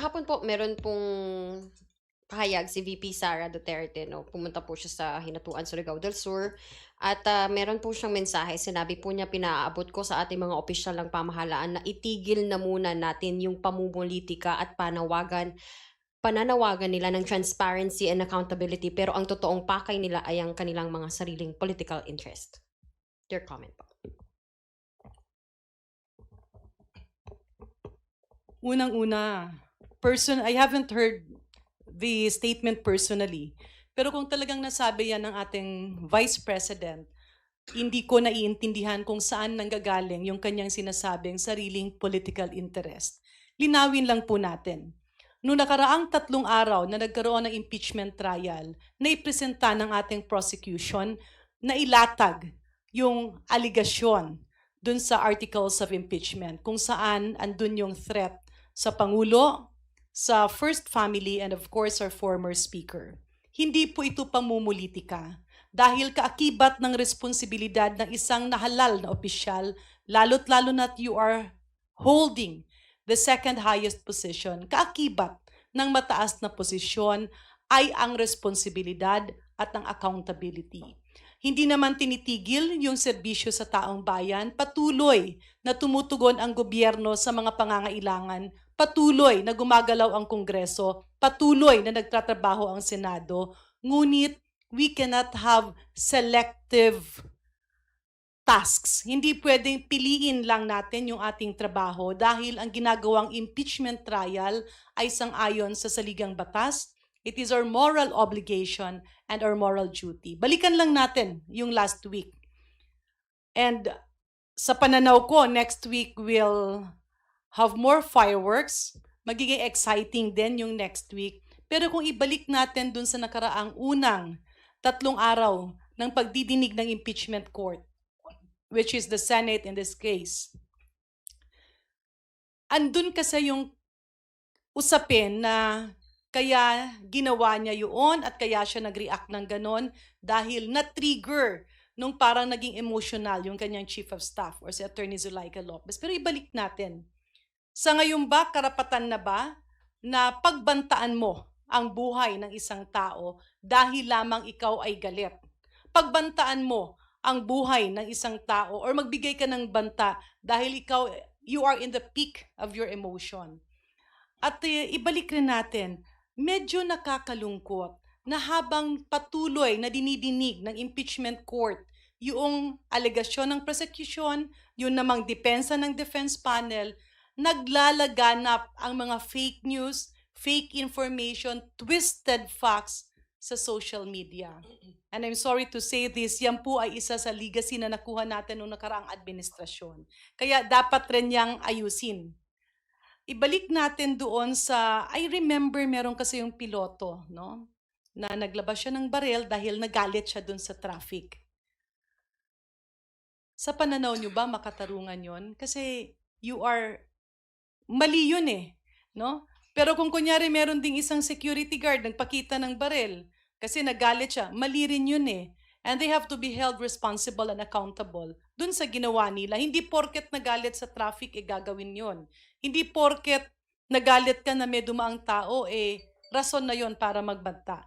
Kahapon po meron pong pahayag si VP Sara Duterte 'no, pumunta po siya sa Hinatuan, Surigao del Sur at, meron po siyang mensahe. Sinabi po niya, "Pinaaabot ko sa ating mga opisyal ng pamahalaan na itigil na muna natin yung pamumulitika at pananawagan nila ng transparency and accountability, pero ang totoong pakay nila ay ang kanilang mga sariling political interest." Your comment po. Unang-una, I haven't heard the statement personally. Pero kung talagang nasabi yan ng ating Vice President, hindi ko naiintindihan kung saan nanggagaling yung kanyang sinasabing sariling political interest. Linawin lang po natin. Noong nakaraang 3 araw na nagkaroon ng impeachment trial, naipresenta ng ating prosecution na ilatag yung aligasyon dun sa articles of impeachment kung saan andun yung threat sa Pangulo, sa First Family, and of course our former Speaker. Hindi po ito pamumulitika dahil kaakibat ng responsibilidad ng isang nahalal na opisyal, lalo't-lalo na't you are holding the second highest position. Kaakibat ng mataas na posisyon ay ang responsibilidad at ang accountability. Hindi naman tinitigil yung serbisyo sa taong bayan, patuloy na tumutugon ang gobyerno sa mga pangangailangan, patuloy na gumagalaw ang Kongreso, patuloy na nagtatrabaho ang Senado, ngunit we cannot have selective tasks. Hindi pwedeng piliin lang natin yung ating trabaho dahil ang ginagawang impeachment trial ay sang-ayon sa saligang batas. It is our moral obligation and our moral duty. Balikan lang natin yung last week. And sa pananaw ko, next week we'll have more fireworks. Magiging exciting din yung next week. Pero kung ibalik natin dun sa nakaraang unang 3 araw ng pagdidinig ng impeachment court, which is the Senate in this case, andun kasi yung usapin na kaya ginawa niya yun at kaya siya nag-react ng ganon dahil na-trigger nung parang naging emotional yung kanyang chief of staff or si Attorney Zulaika Lopez. Pero ibalik natin. Sa ngayon ba, karapatan na ba na pagbantaan mo ang buhay ng isang tao dahil lamang ikaw ay galit? Pagbantaan mo ang buhay ng isang tao or magbigay ka ng banta dahil you are in the peak of your emotion. At ibalik rin natin, medyo nakakalungkot na habang patuloy na dinidinig ng impeachment court yung alegasyon ng prosecution, yung namang depensa ng defense panel, naglalaganap ang mga fake news, fake information, twisted facts sa social media. And I'm sorry to say this, yan po ay isa sa legacy na nakuha natin noong nakaraang administrasyon. Kaya dapat rin niyang ayusin. Ibalik natin doon sa, I remember meron kasi yung piloto, no? Na naglabas siya ng baril dahil nagalit siya doon sa traffic. Sa pananaw niyo ba makatarungan yon? Kasi mali yun eh, no? Pero kung kunyari meron ding isang security guard nagpakita ng baril kasi nagalit siya, mali rin yun eh. And they have to be held responsible and accountable dun sa ginawa nila. Hindi porket nagalit sa traffic, gagawin yon. Hindi porket nagalit ka na may dumaang tao, rason na yon para magbanta.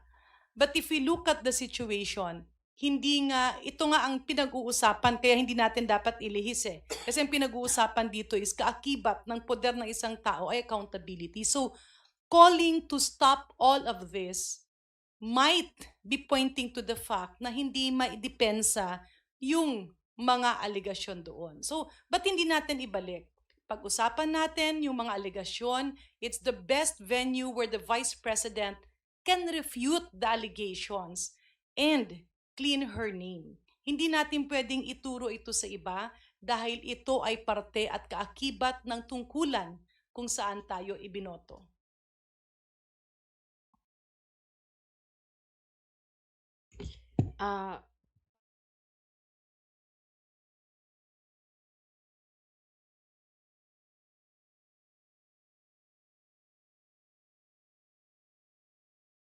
But if we look at the situation, ito nga ang pinag-uusapan, kaya hindi natin dapat ilihis eh. Kasi ang pinag-uusapan dito is kaakibat ng poder ng isang tao ay accountability. So, calling to stop all of this might be pointing to the fact na hindi maidepensa yung mga alegasyon doon. So, ba't hindi natin ibalik? Pag-usapan natin yung mga alegasyon, it's the best venue where the Vice President can refute the allegations and clean her name. Hindi natin pwedeng ituro ito sa iba dahil ito ay parte at kaakibat ng tungkulan kung saan tayo ibinoto.